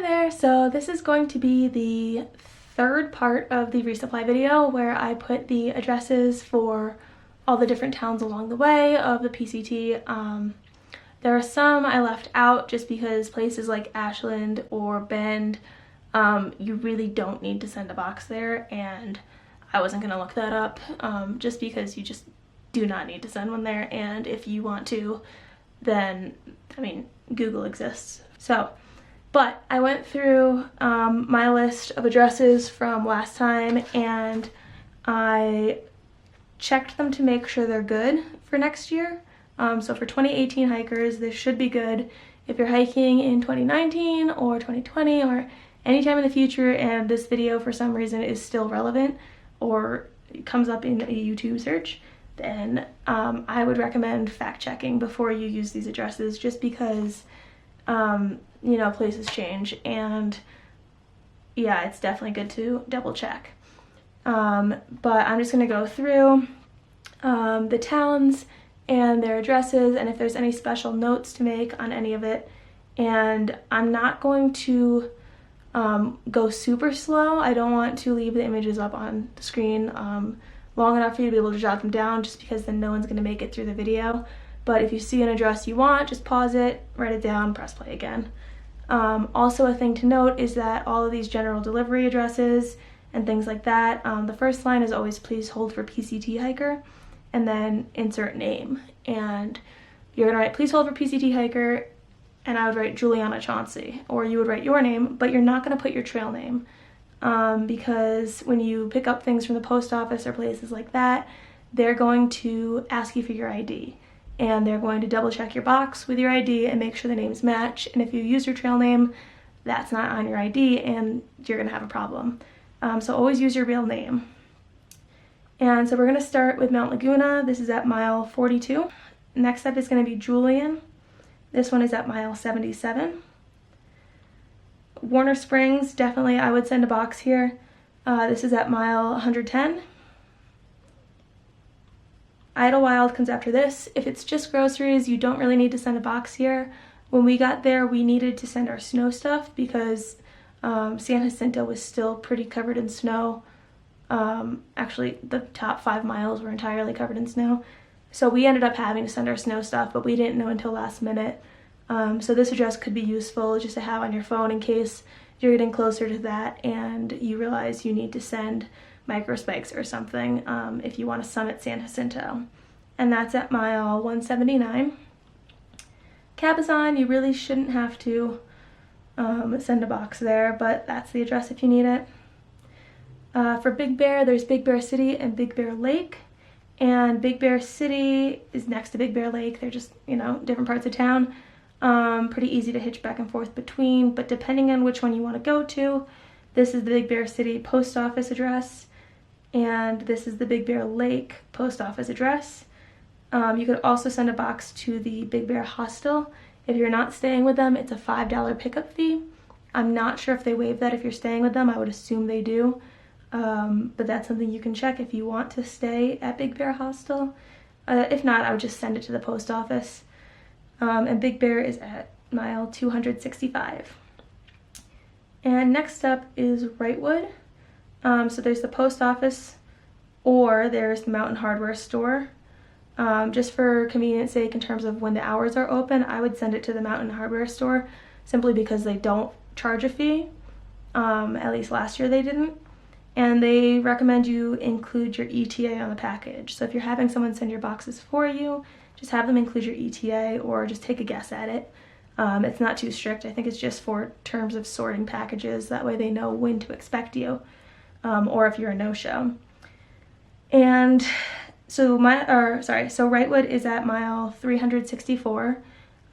Hi there! So this is going to be the third part of the resupply video where I put the addresses for all the different towns along the way of the PCT. There are some I left out just because places like Ashland or Bend, you really don't need to send a box there, and I wasn't going to look that up just because you just do not need to send one there, and if you want to, then, I mean, Google exists. But I went through my list of addresses from last time and I checked them to make sure they're good for next year. So for 2018 hikers, this should be good. If you're hiking in 2019 or 2020 or anytime in the future and this video for some reason is still relevant or it comes up in a YouTube search, then I would recommend fact checking before you use these addresses, just because you know, places change, and yeah, it's definitely good to double check. But I'm just going to go through the towns and their addresses and if there's any special notes to make on any of it. And I'm not going to go super slow. I don't want to leave the images up on the screen long enough for you to be able to jot them down, just because then no one's going to make it through the video. But if you see an address you want, just pause it, write it down, press play again. Also, a thing to note is that all of these general delivery addresses and things like that, the first line is always please hold for PCT hiker, and then insert name. And you're gonna write please hold for PCT hiker, and I would write Juliana Chauncey, or you would write your name, but you're not gonna put your trail name, because when you pick up things from the post office or places like that, they're going to ask you for your ID. And they're going to double check your box with your ID and make sure the names match. And if you use your trail name, that's not on your ID and you're gonna have a problem. So always use your real name. And so we're gonna start with Mount Laguna. This is at mile 42. Next up is gonna be Julian. This one is at mile 77. Warner Springs, definitely I would send a box here. This is at mile 110. Idlewild comes after this. If it's just groceries, you don't really need to send a box here. When we got there, we needed to send our snow stuff because San Jacinto was still pretty covered in snow. Actually, the top 5 miles were entirely covered in snow. So we ended up having to send our snow stuff, but we didn't know until last minute. So this address could be useful just to have on your phone in case you're getting closer to that and you realize you need to send microspikes or something if you want to summit San Jacinto. And that's at mile 179. Cabazon, you really shouldn't have to send a box there, but that's the address if you need it. For Big Bear, there's Big Bear City and Big Bear Lake, and Big Bear City is next to Big Bear Lake. They're just, you know, different parts of town. Pretty easy to hitch back and forth between, but depending on which one you want to go to, this is the Big Bear City post office address, and this is the Big Bear Lake post office address. You could also send a box to the Big Bear Hostel. If you're not staying with them, it's a $5 pickup fee. I'm not sure if they waive that if you're staying with them. I would assume they do. But that's something you can check if you want to stay at Big Bear Hostel. If not, I would just send it to the post office. And Big Bear is at mile 265. And next up is Wrightwood. So there's the post office, or there's the Mountain Hardware store. Just for convenience sake, in terms of when the hours are open, I would send it to the Mountain Hardware store simply because they don't charge a fee. At least last year they didn't. And they recommend you include your ETA on the package. So if you're having someone send your boxes for you, just have them include your ETA or just take a guess at it. It's not too strict. I think it's just for terms of sorting packages. That way they know when to expect you, or if you're a no-show. And so Wrightwood is at mile 364.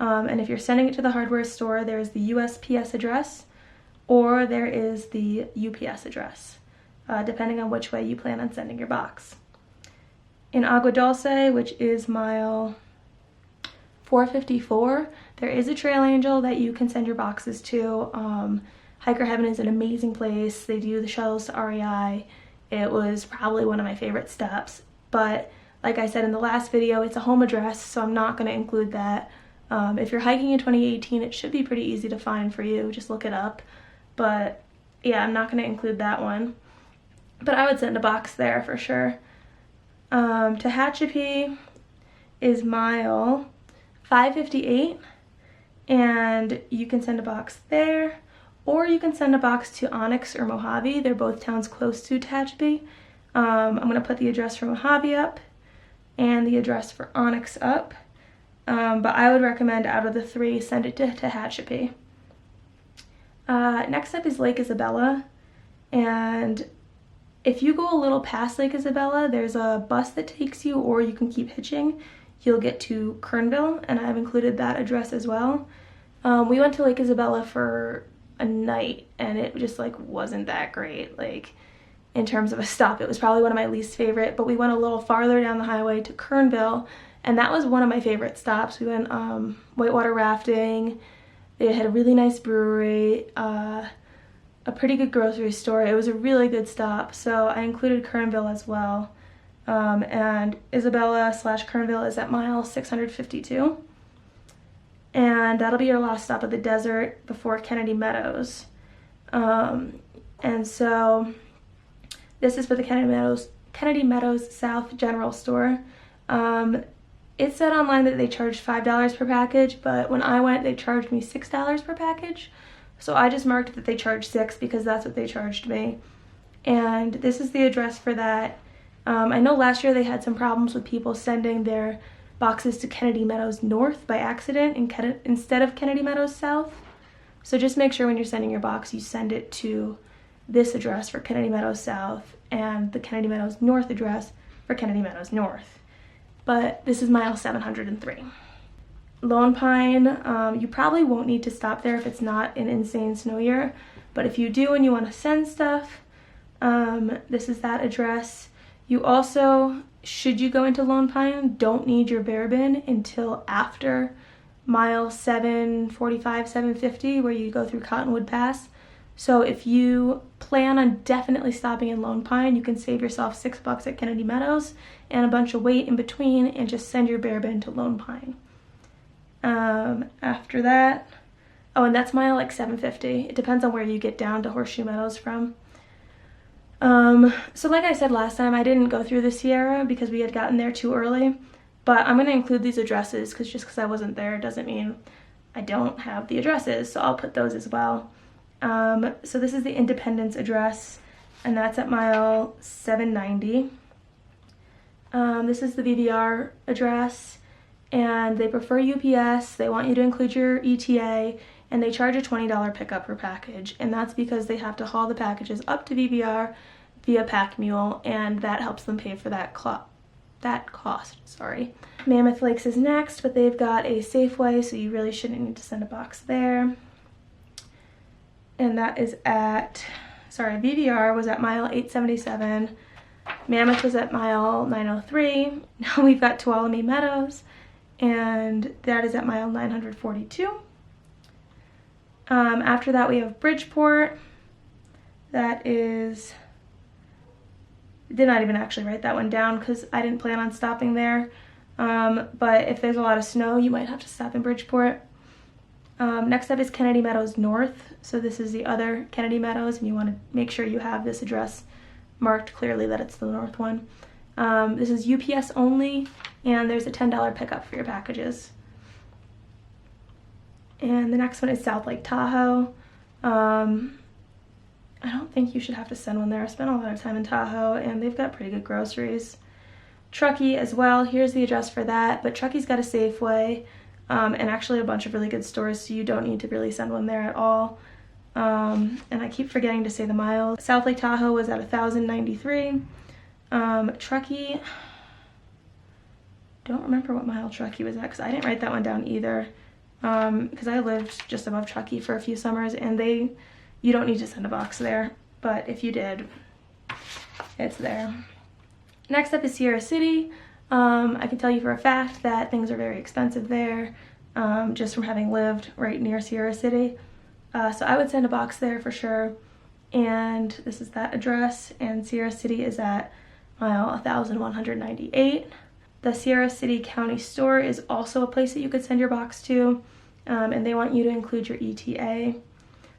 And if you're sending it to the hardware store, there's the USPS address, or there is the UPS address, depending on which way you plan on sending your box. In Agua Dulce, which is mile 454, there is a trail angel that you can send your boxes to. Hiker Heaven is an amazing place. They do the shuttles to REI. It was probably one of my favorite stops, but like I said in the last video, it's a home address, so I'm not going to include that. If you're hiking in 2018, it should be pretty easy to find for you. Just look it up. But yeah, I'm not going to include that one. But I would send a box there for sure. Tehachapi is mile 558, and you can send a box there, or you can send a box to Onyx or Mojave. They're both towns close to Tehachapi. I'm going to put the address for Mojave up and the address for Onyx up. But I would recommend out of the three, send it to Tehachapi. Next up is Lake Isabella, and if you go a little past Lake Isabella, there's a bus that takes you, or you can keep hitching. You'll get to Kernville, and I've included that address as well. We went to Lake Isabella for a night, and it just like wasn't that great. Like in terms of a stop, it was probably one of my least favorite, but we went a little farther down the highway to Kernville, and that was one of my favorite stops. We went whitewater rafting. They had a really nice brewery, a pretty good grocery store. It was a really good stop, so I included Kernville as well. And Isabella/Kernville is at mile 652. And that'll be your last stop of the desert before Kennedy Meadows. And so this is for the Kennedy Meadows South General Store. It said online that they charged $5 per package, but when I went, they charged me $6 per package. So I just marked that they charged $6 because that's what they charged me. And this is the address for that. I know last year they had some problems with people sending their boxes to Kennedy Meadows North by accident instead of Kennedy Meadows South. So just make sure when you're sending your box, you send it to this address for Kennedy Meadows South and the Kennedy Meadows North address for Kennedy Meadows North. But this is mile 703. Lone Pine, you probably won't need to stop there if it's not an insane snow year, but if you do and you want to send stuff, this is that address. You also, should you go into Lone Pine, don't need your bear bin until after mile 745, 750, where you go through Cottonwood Pass. So if you plan on definitely stopping in Lone Pine, you can save yourself $6 at Kennedy Meadows and a bunch of weight in between and just send your bear bin to Lone Pine. After that, oh, and that's mile like 750. It depends on where you get down to Horseshoe Meadows from. So like I said last time, I didn't go through the Sierra because we had gotten there too early, but I'm going to include these addresses because just because I wasn't there doesn't mean I don't have the addresses, so I'll put those as well. So this is the Independence address, and that's at mile 790. This is the VVR address, and they prefer UPS. They want you to include your ETA, and they charge a $20 pickup per package, and that's because they have to haul the packages up to VVR via pack mule, and that helps them pay for that cost. Mammoth Lakes is next, but they've got a Safeway, so you really shouldn't need to send a box there. And that is at, VVR was at mile 877. Mammoth was at mile 903. Now we've got Tuolumne Meadows, and that is at mile 942. After that we have Bridgeport. That is, did not even actually write that one down because I didn't plan on stopping there. But if there's a lot of snow, you might have to stop in Bridgeport. Next up is Kennedy Meadows North. So this is the other Kennedy Meadows, and you want to make sure you have this address marked clearly that it's the north one. This is UPS only, and there's a $10 pickup for your packages. And the next one is South Lake Tahoe. I don't think you should have to send one there. I spent a lot of time in Tahoe, and they've got pretty good groceries. Truckee as well. Here's the address for that, but Truckee's got a Safeway, and actually a bunch of really good stores, so you don't need to really send one there at all. And I keep forgetting to say the miles. South Lake Tahoe was at 1,093. Truckee, don't remember what mile Truckee was at because I didn't write that one down either, because I lived just above Truckee for a few summers, and you don't need to send a box there, but if you did, it's there. Next up is Sierra City. I can tell you for a fact that things are very expensive there, just from having lived right near Sierra City. So I would send a box there for sure. And this is that address, and Sierra City is at mile 1,198. The Sierra City County store is also a place that you could send your box to, and they want you to include your ETA.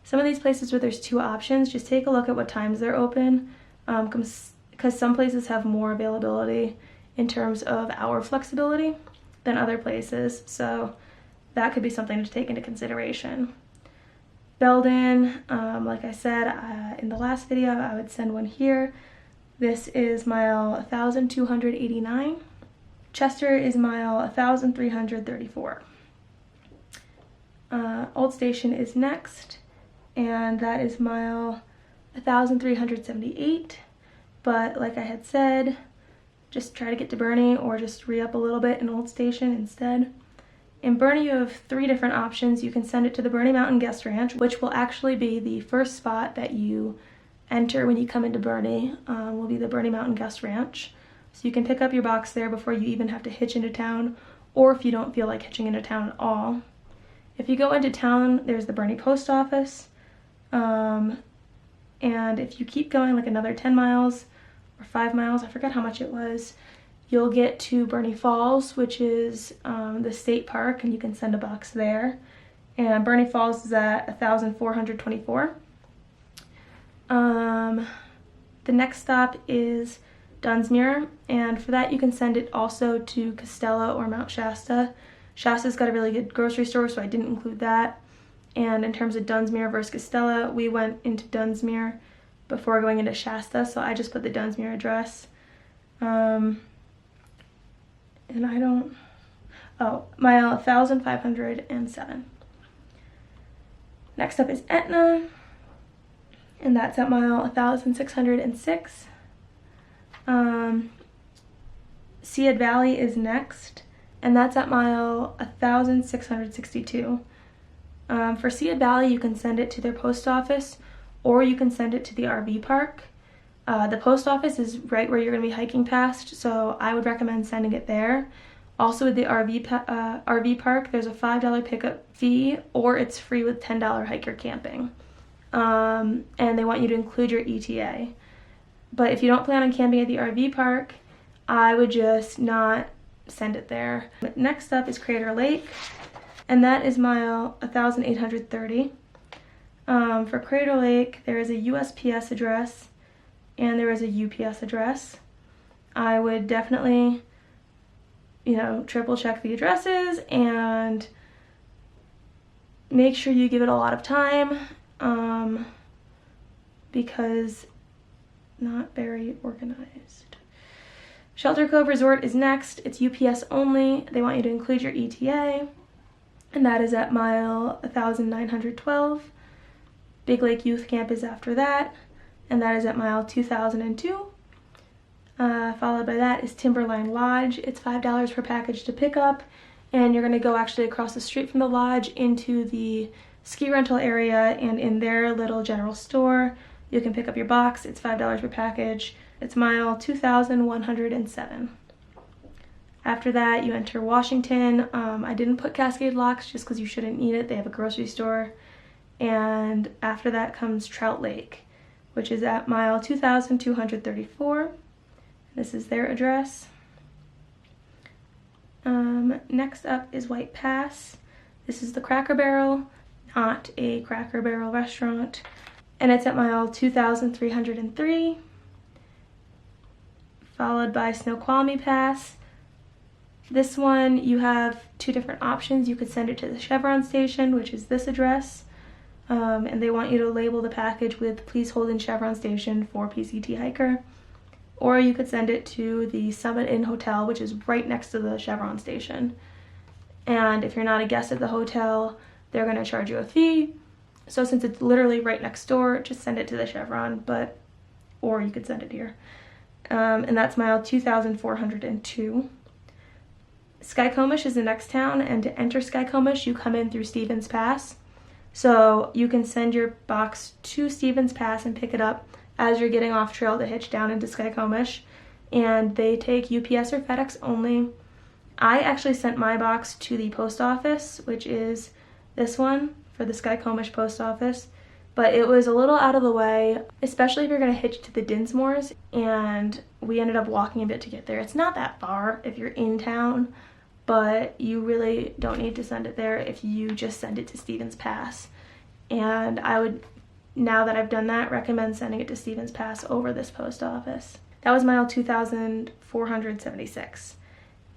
Some of these places where there's 2 options, just take a look at what times they're open, because some places have more availability in terms of hour flexibility than other places, so that could be something to take into consideration. Belden, like I said in the last video, I would send one here. This is mile 1,289. Chester is mile 1,334. Old Station is next, and that is mile 1,378. But like I had said, just try to get to Burney or just re-up a little bit in Old Station instead. In Burney, you have 3 different options. You can send it to the Burney Mountain Guest Ranch, which will actually be the first spot that you enter when you come into Burney, will be the Burney Mountain Guest Ranch. So you can pick up your box there before you even have to hitch into town, or if you don't feel like hitching into town at all. If you go into town, there's the Burney Post Office, and if you keep going like another 10 miles or 5 miles, I forget how much it was, you'll get to Burney Falls, which is the state park, and you can send a box there. And Burney Falls is at 1,424. The next stop is Dunsmuir, and for that you can send it also to Costella or Mount Shasta. Shasta's got a really good grocery store, so I didn't include that. And in terms of Dunsmuir versus Costella, we went into Dunsmuir before going into Shasta, so I just put the Dunsmuir address. And I don't, mile 1,507. Next up is Etna, and that's at mile 1,606. Sead Valley is next, and that's at mile 1,662. For Sead Valley, you can send it to their post office, or you can send it to the RV park. The post office is right where you're going to be hiking past, so I would recommend sending it there. Also with the RV park, there's a $5 pickup fee, or it's free with $10 hiker camping. And they want you to include your ETA. But if you don't plan on camping at the RV park, I would just not send it there. Next up is Crater Lake, and that is mile 1,830. For Crater Lake, there is a USPS address and there is a UPS address. I would definitely, triple check the addresses and make sure you give it a lot of time, because not very organized. Shelter Cove Resort is next. It's UPS only. They want you to include your ETA, and that is at mile 1,912. Big Lake Youth Camp is after that, and that is at mile 2,002. Followed by that is Timberline Lodge. It's $5 per package to pick up, and you're going to go actually across the street from the lodge into the ski rental area, and in their little general store you can pick up your box. It's $5 per package. It's mile 2,107. After that you enter Washington. I didn't put Cascade Locks just because you shouldn't need it. They have a grocery store. And after that comes Trout Lake, which is at mile 2,234. This is their address. Next up is White Pass. This is the Cracker Barrel, not a Cracker Barrel restaurant, and it's at mile 2,303. Followed by Snoqualmie Pass. This one, you have 2 different options. You could send it to the Chevron station, which is this address, and they want you to label the package with "Please hold in Chevron station for PCT hiker." Or you could send it to the Summit Inn Hotel, which is right next to the Chevron station. And if you're not a guest at the hotel, they're going to charge you a fee. So since it's literally right next door, just send it to the Chevron, or you could send it here. And that's mile 2,402. Skykomish is the next town, and to enter Skykomish, you come in through Stevens Pass. So you can send your box to Stevens Pass and pick it up as you're getting off trail to hitch down into Skykomish, and they take UPS or FedEx only. I actually sent my box to the post office, which is this one, for the Skykomish post office, but it was a little out of the way, especially if you're going to hitch to the Dinsmores, and we ended up walking a bit to get there. It's not that far if you're in town, but you really don't need to send it there if you just send it to Stevens Pass. And I would, now that I've done that, recommend sending it to Stevens Pass over this post office. That was mile 2,476.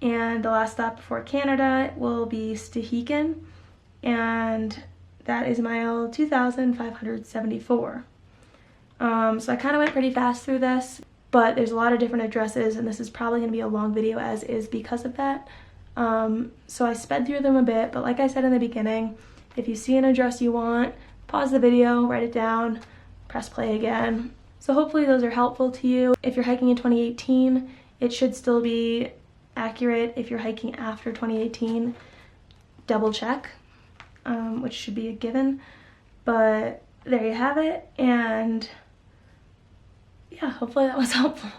And the last stop before Canada will be Stehekin, and that is mile 2,574. So I kind of went pretty fast through this, but there's a lot of different addresses, and this is probably going to be a long video as is because of that. So I sped through them a bit, but like I said in the beginning, if you see an address you want, pause the video, write it down, press play again. So hopefully those are helpful to you. If you're hiking in 2018, it should still be accurate. If you're hiking after 2018, double check, which should be a given. But there you have it, and yeah, hopefully that was helpful.